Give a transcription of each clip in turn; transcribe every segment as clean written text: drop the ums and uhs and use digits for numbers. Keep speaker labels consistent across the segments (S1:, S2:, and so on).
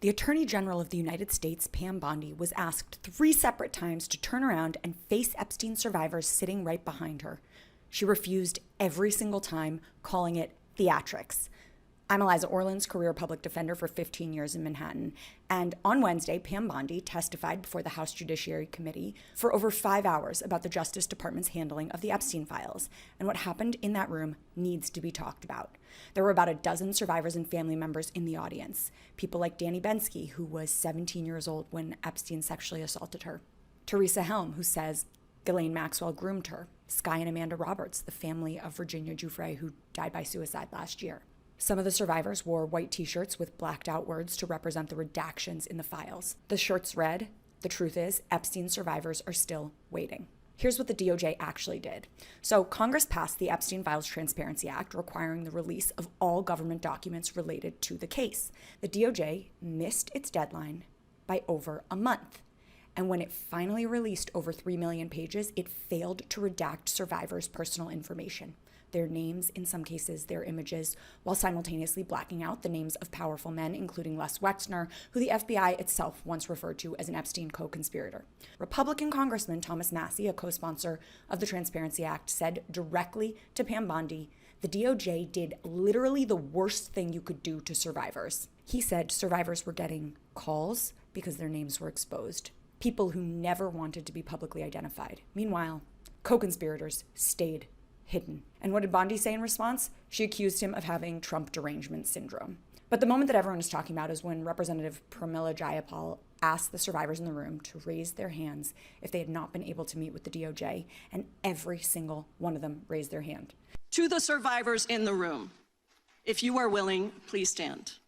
S1: The Attorney General of the United States, Pam Bondi, was asked 3 separate times to turn around and face Epstein survivors sitting right behind her. She refused every single time, calling it theatrics. I'm Eliza, Orlins, career public defender for 15 years in Manhattan. And on Wednesday, Pam Bondi testified before the House Judiciary Committee for over 5 hours about the Justice Department's handling of the Epstein files. And what happened in that room needs to be talked about. There were about a dozen survivors and family members in the audience. People like Danny Bensky, who was 17 years old when Epstein sexually assaulted her. Teresa Helm, who says Ghislaine Maxwell groomed her. Skye and Amanda Roberts, the family of Virginia Giuffre, who died by suicide last year. Some of the survivors wore white t-shirts with blacked out words to represent the redactions in the files. The shirts read, "The truth is, Epstein survivors are still waiting." Here's what the DOJ actually did. So Congress passed the Epstein Files Transparency Act, requiring the release of all government documents related to the case. The DOJ missed its deadline by over a month. And when it finally released over 3 million pages, it failed to redact survivors' personal information. Their names, in some cases their images, while simultaneously blacking out the names of powerful men, including Les Wexner, who the FBI itself once referred to as an Epstein co-conspirator. Republican Congressman Thomas Massie, a co-sponsor of the Transparency Act, said directly to Pam Bondi, the DOJ did literally the worst thing you could do to survivors. He said survivors were getting calls because their names were exposed. People who never wanted to be publicly identified. Meanwhile, co-conspirators stayed hidden. And what did Bondi say in response? She accused him of having Trump derangement syndrome. But the moment that everyone is talking about is when Representative Pramila Jayapal asked the survivors in the room to raise their hands if they had not been able to meet with the DOJ, and every single one of them raised their hand.
S2: To the survivors in the room, if you are willing, please stand.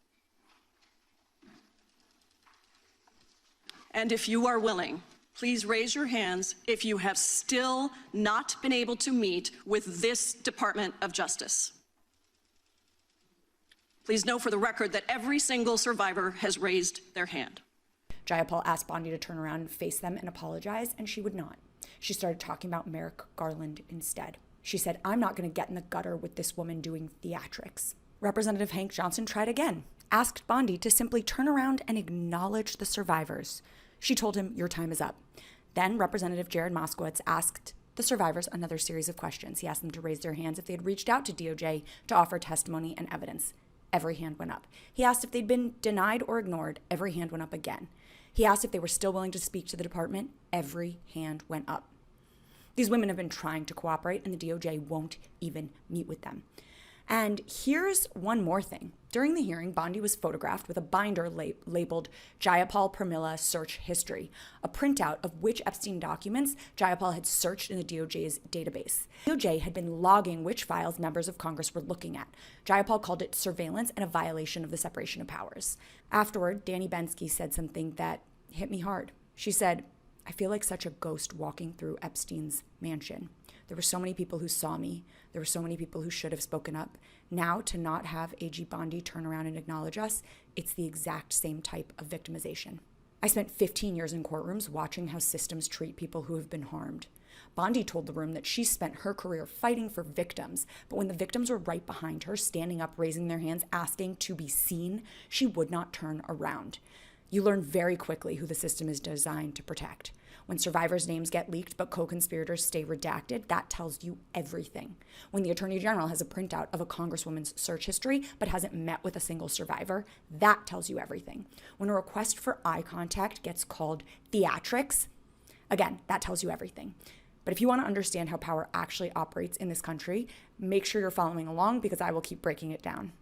S2: And if you are willing, please raise your hands if you have still not been able to meet with this Department of Justice. Please know for the record that every single survivor has raised their hand.
S1: Jayapal asked Bondi to turn around and face them and apologize, and she would not. She started talking about Merrick Garland instead. She said, "I'm not going to get in the gutter with this woman doing theatrics." Representative Hank Johnson tried again, asked Bondi to simply turn around and acknowledge the survivors. She told him, "Your time is up." Then Representative Jared Moskowitz asked the survivors another series of questions. He asked them to raise their hands if they had reached out to DOJ to offer testimony and evidence. Every hand went up. He asked if they'd been denied or ignored. Every hand went up again. He asked if they were still willing to speak to the department. Every hand went up. These women have been trying to cooperate, and the DOJ won't even meet with them. And here's one more thing. During the hearing, Bondi was photographed with a binder labeled Jayapal Pramila Search History, a printout of which Epstein documents Jayapal had searched in the DOJ's database. The DOJ had been logging which files members of Congress were looking at. Jayapal called it surveillance and a violation of the separation of powers. Afterward, Danny Bensky said something that hit me hard. She said, "I feel like such a ghost walking through Epstein's mansion. There were so many people who saw me. There were so many people who should have spoken up. Now, to not have AG Bondi turn around and acknowledge us, it's the exact same type of victimization." I spent 15 years in courtrooms watching how systems treat people who have been harmed. Bondi told the room that she spent her career fighting for victims, but when the victims were right behind her, standing up, raising their hands, asking to be seen, she would not turn around. You learn very quickly who the system is designed to protect. When survivors' names get leaked but co-conspirators stay redacted, that tells you everything. When the Attorney General has a printout of a Congresswoman's search history but hasn't met with a single survivor, that tells you everything. When a request for eye contact gets called theatrics, again, that tells you everything. But if you want to understand how power actually operates in this country, make sure you're following along because I will keep breaking it down.